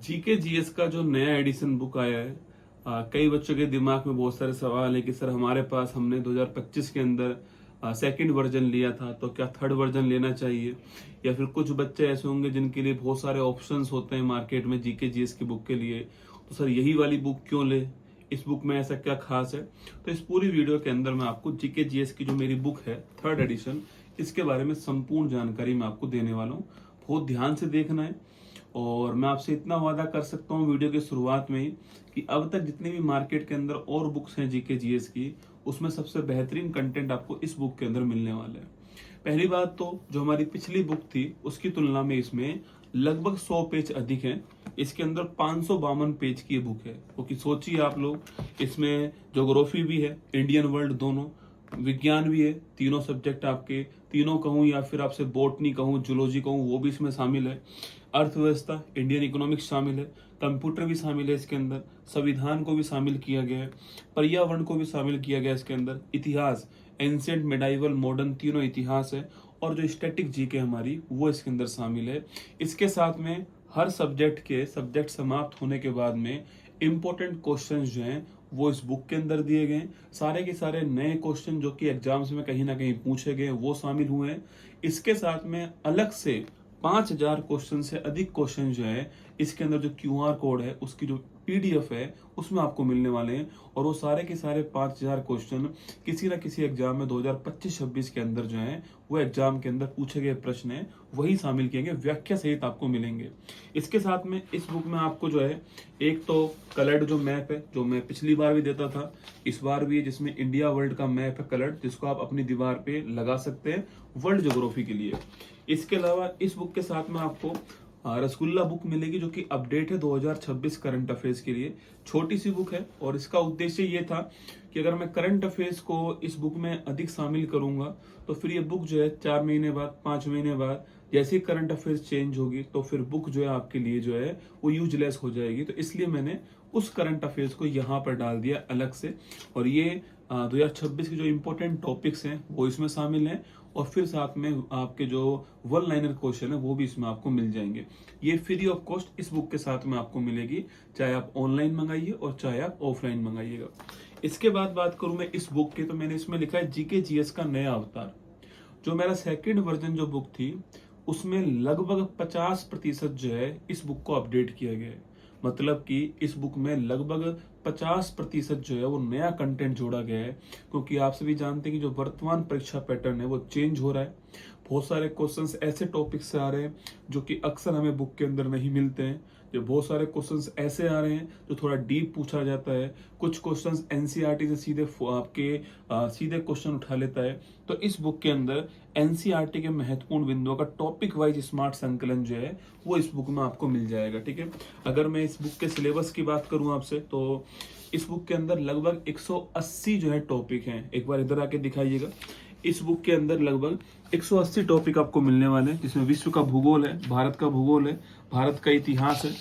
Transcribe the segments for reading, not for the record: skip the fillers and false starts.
GK GS का जो नया एडिशन बुक आया है, कई बच्चों के दिमाग में बहुत सारे सवाल है कि सर हमारे पास हमने 2025 के अंदर सेकंड वर्जन लिया था, तो क्या थर्ड वर्जन लेना चाहिए? या फिर कुछ बच्चे ऐसे होंगे जिनके लिए बहुत सारे ऑप्शंस होते हैं मार्केट में जीके जीएस की बुक के लिए, तो सर यही वाली बुक क्यों ले? इस बुक में ऐसा क्या खास है? तो इस पूरी वीडियो के अंदर मैं आपको जीके जीएस की जो मेरी बुक है थर्ड एडिशन, इसके बारे में संपूर्ण जानकारी मैं आपको देने वाला हूँ। बहुत ध्यान से देखना है। और मैं आपसे इतना वादा कर सकता हूँ वीडियो की शुरुआत में ही कि अब तक जितने भी मार्केट के अंदर और बुक्स हैं जीके जीएस की, उसमें सबसे बेहतरीन कंटेंट आपको इस बुक के अंदर मिलने वाला है। पहली बात तो जो हमारी पिछली बुक थी उसकी तुलना में इसमें लगभग 100 पेज अधिक हैं। इसके अंदर 552 पेज की ये बुक है, क्योंकि सोचिए आप लोग, इसमें ज्योग्राफी भी है, इंडियन वर्ल्ड दोनों, विज्ञान भी है, तीनों सब्जेक्ट आपके, तीनों कहूँ या फिर आपसे बॉटनी कहूँ, जूलॉजी कहूँ, वो भी इसमें शामिल है। अर्थव्यवस्था, इंडियन इकोनॉमिक्स शामिल है, कंप्यूटर भी शामिल है इसके अंदर, संविधान को भी शामिल किया गया है, पर्यावरण को भी शामिल किया गया है इसके अंदर, इतिहास, एंशिएंट, मेडाइवल, मॉडर्न, तीनों इतिहास है, और जो स्टैटिक जीके हमारी वो इसके अंदर शामिल है। इसके साथ में हर सब्जेक्ट समाप्त होने के बाद में इंपॉर्टेंट क्वेश्चंस जो हैं वो इस बुक के अंदर दिए गए हैं। सारे के सारे नए क्वेश्चन जो कि एग्जाम्स में कहीं ना कहीं पूछे गए वो शामिल हुए हैं। इसके साथ में अलग से 5,000 क्वेश्चन से अधिक क्वेश्चन जो है इसके अंदर, जो क्यूआर कोड है उसकी जो पीडीएफ है उसमें आपको मिलने वाले हैं। और वो सारे के सारे 5,000 क्वेश्चन किसी ना किसी एग्जाम में 2025-26 के अंदर जो है वो एग्जाम के अंदर पूछे गए प्रश्न है वही शामिल किए गए, व्याख्या सहित आपको मिलेंगे। इसके साथ में इस बुक में आपको जो है एक तो कलर्ड जो मैप है, जो मैं पिछली बार भी देता था, इस बार भी है, जिसमें इंडिया वर्ल्ड का मैप है कलर्ड, जिसको आप अपनी दीवार पे लगा सकते हैं वर्ल्ड ज्योग्राफी के लिए। इसके अलावा इस बुक के साथ में आपको रसगुल्ला बुक मिलेगी, जो कि अपडेट है 2026 करंट अफेयर्स के लिए। छोटी सी बुक है और इसका उद्देश्य ये था कि अगर मैं करंट अफेयर्स को इस बुक में अधिक शामिल करूंगा तो फिर ये बुक जो है 4 महीने बाद, 5 महीने बाद जैसे ही करंट अफेयर्स चेंज होगी तो फिर बुक जो है आपके लिए जो है वो यूजलेस हो जाएगी। तो इसलिए मैंने उस करंट अफेयर्स को यहाँ पर डाल दिया अलग से, और ये 2026 के जो इम्पोर्टेंट टॉपिक्स हैं वो इसमें शामिल हैं, और फिर साथ में आपके जो वन लाइनर क्वेश्चन है वो भी इसमें आपको मिल जाएंगे। ये फ्री ऑफ कॉस्ट इस बुक के साथ में आपको मिलेगी, चाहे आप ऑनलाइन मंगाइए और चाहे आप ऑफलाइन मंगाइएगा। इसके बाद बात करूं मैं इस बुक की, तो मैंने इसमें लिखा है जीके जीएस का नया अवतार। जो मेरा सेकंड वर्जन जो बुक थी उसमें लगभग 50% जो है इस बुक को अपडेट किया गया है। मतलब कि इस बुक में लगभग 50% जो है वो नया कंटेंट जोड़ा गया है, क्योंकि आप सभी जानते हैं कि जो वर्तमान परीक्षा पैटर्न है वो चेंज हो रहा है। बहुत सारे क्वेश्चंस ऐसे टॉपिक से आ रहे हैं जो कि अक्सर हमें बुक के अंदर नहीं मिलते हैं। जो बहुत सारे क्वेश्चंस ऐसे आ रहे हैं जो थोड़ा डीप पूछा जाता है। कुछ क्वेश्चंस एनसीईआरटी से सीधे सीधे क्वेश्चन उठा लेता है। तो इस बुक के अंदर एनसीईआरटी के महत्वपूर्ण बिंदुओं का टॉपिक वाइज स्मार्ट संकलन जो है वो इस बुक में आपको मिल जाएगा। ठीक है, अगर मैं इस बुक के सिलेबस की बात करूं आपसे, तो इस बुक के अंदर लगभग 180 जो है टॉपिक हैं। एक बार इधर आके दिखाइएगा। इस बुक के अंदर लगभग 180 टॉपिक आपको मिलने वाले हैं, जिसमें विश्व का भूगोल है, भारत का भूगोल है, भारत का इतिहास है,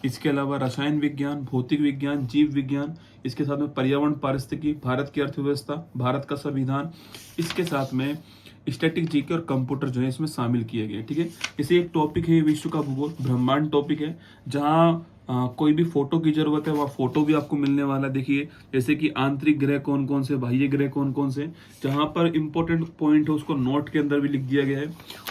इसके अलावा रसायन विज्ञान, भौतिक विज्ञान, जीव विज्ञान, इसके साथ में पर्यावरण, पारिस्थितिकी, भारत की अर्थव्यवस्था, भारत का संविधान, इसके साथ में स्टैटिक जीके और कंप्यूटर जो है इसमें शामिल किए गए। ठीक है, जैसे एक टॉपिक है विश्व का भूगोल, ब्रह्मांड टॉपिक है, जहाँ कोई भी फोटो की जरूरत है वहाँ फोटो भी आपको मिलने वाला। देखिए जैसे कि आंतरिक ग्रह कौन कौन से, बाह्य ग्रह कौन कौन से, जहाँ पर इंपॉर्टेंट पॉइंट है उसको नोट के अंदर भी लिख दिया गया है।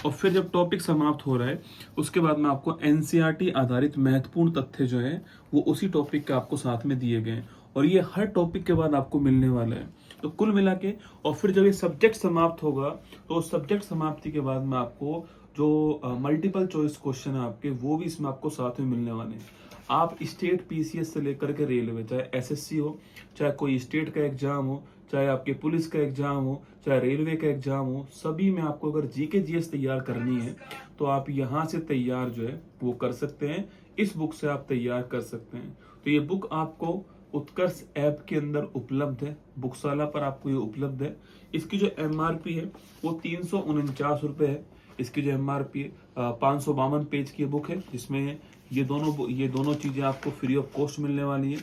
और फिर जब टॉपिक समाप्त हो रहा है उसके बाद में आपको एनसीईआरटी आधारित महत्वपूर्ण तथ्य जो है वो उसी टॉपिक के आपको साथ में दिए गए हैं, और ये हर टॉपिक के बाद आपको मिलने वाला है। तो कुल मिला के, और फिर जब ये सब्जेक्ट समाप्त होगा तो सब्जेक्ट समाप्ति के बाद में आपको जो मल्टीपल चॉइस क्वेश्चन है आपके, वो भी इसमें आपको साथ में मिलने वाले हैं। आप स्टेट पीसीएस से लेकर के रेलवे, चाहे एसएससी हो, चाहे कोई स्टेट का एग्जाम हो, चाहे आपके पुलिस का एग्जाम हो, चाहे रेलवे का एग्जाम हो, सभी में आपको अगर जीके जीएस तैयार करनी है तो आप यहाँ से तैयार जो है वो कर सकते हैं। इस बुक से आप तैयार कर सकते हैं। तो ये बुक आपको उत्कर्ष ऐप के अंदर उपलब्ध है, बुकशाला पर आपको ये उपलब्ध है। इसकी जो एमआरपी है वो 349 रुपये है। इसकी जो एमआरपी है 552 पेज की बुक है, जिसमें ये दोनों चीजें आपको फ्री ऑफ कॉस्ट मिलने वाली है।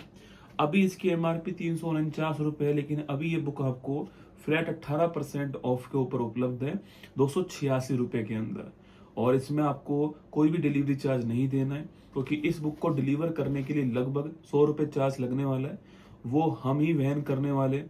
अभी इसकी एमआरपी 349 रुपये है, लेकिन अभी ये बुक आपको फ्लैट 18% ऑफ के ऊपर उपलब्ध है 286 रुपये के अंदर। और इसमें आपको कोई भी डिलीवरी चार्ज नहीं देना है, क्योंकि इस बुक को डिलीवर करने के लिए लगभग 100 रुपये चार्ज लगने वाला है, वो हम ही वहन करने वाले।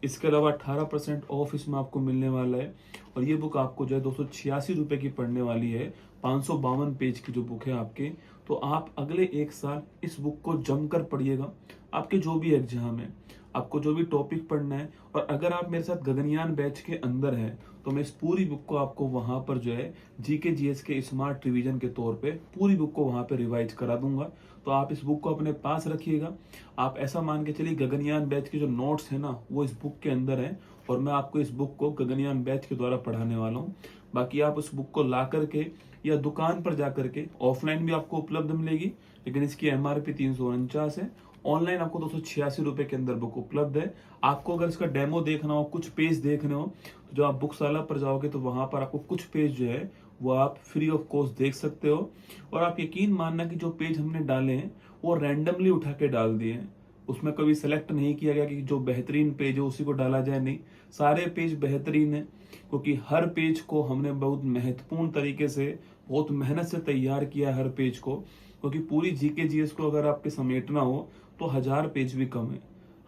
इसके अलावा 18% ऑफ इसमें आपको मिलने वाला है। और ये बुक आपको जो है 286 रुपये की पड़ने वाली है, 552 पेज की जो बुक है आपके। तो आप अगले 1 साल इस बुक को जमकर पढ़िएगा। आपके जो भी एग्जाम है, आपको जो भी टॉपिक पढ़ना है, और अगर आप मेरे साथ गगनयान बैच के अंदर हैं तो मैं इस पूरी बुक को आपको वहां पर जो है जीके जीएस के स्मार्ट रिवीजन के तौर पे पूरी बुक को वहां पे रिवाइज करा दूंगा। तो आप इस बुक को अपने पास रखिएगा। आप ऐसा मान के चलिए गगनयान बैच के जो नोट्स है ना, वो इस बुक के अंदर है, और मैं आपको इस बुक को गगनयान बैच के द्वारा पढ़ाने वाला हूँ। बाकी आप उस बुक को ला करके या दुकान पर जा करके, ऑफलाइन भी आपको उपलब्ध मिलेगी, लेकिन इसकी MRP 349 है। ऑनलाइन आपको 286 रुपए के अंदर बुक उपलब्ध है। आपको अगर इसका डेमो देखना हो, कुछ पेज देखने हो, तो जो आप बुकशाला पर जाओगे तो वहां पर आपको कुछ पेज जो है वो आप फ्री ऑफ कॉस्ट देख सकते हो। और आप यकीन मानना कि जो पेज हमने डाले हैं वो रैंडमली उठा के डाल दिए हैं, उसमें कभी सेलेक्ट नहीं किया गया कि जो बेहतरीन पेज है उसी को डाला जाए, नहीं, सारे पेज बेहतरीन है, क्योंकि हर पेज को हमने बहुत महत्वपूर्ण तरीके से, बहुत मेहनत से तैयार किया हर पेज को। क्योंकि पूरी जीके जीएस को अगर आपके समेटना हो तो 1000 पेज भी कम है।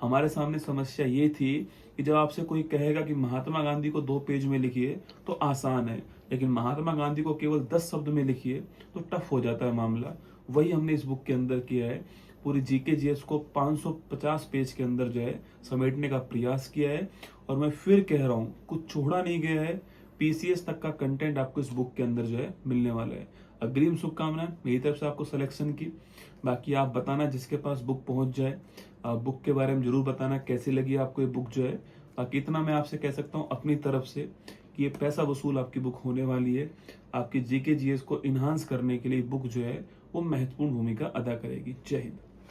हमारे सामने समस्या ये थी कि जब आपसे कोई कहेगा कि महात्मा गांधी को 2 पेज में लिखिए तो आसान है, लेकिन महात्मा गांधी को केवल 10 शब्द में लिखिए तो टफ हो जाता है मामला। वही हमने इस बुक के अंदर किया है। पूरी जीके जीएस को 550 पेज के अंदर जो है समेटने का प्रयास किया है। और मैं फिर कह रहा हूँ, कुछ छोड़ा नहीं गया है। PCS तक का कंटेंट आपको इस बुक के अंदर जो है मिलने वाला है। अग्रिम शुभकामनाएं मेरी तरफ से आपको सिलेक्शन की। बाकी आप बताना जिसके पास बुक पहुंच जाए, बुक के बारे में जरूर बताना कैसी लगी आपको ये बुक जो है। बाकी इतना मैं आपसे कह सकता हूँ अपनी तरफ से कि ये पैसा वसूल आपकी बुक होने वाली है। आपकी जीके जीएस को इन्हांस करने के लिए बुक जो है वो महत्वपूर्ण भूमिका अदा करेगी। जय हिंद।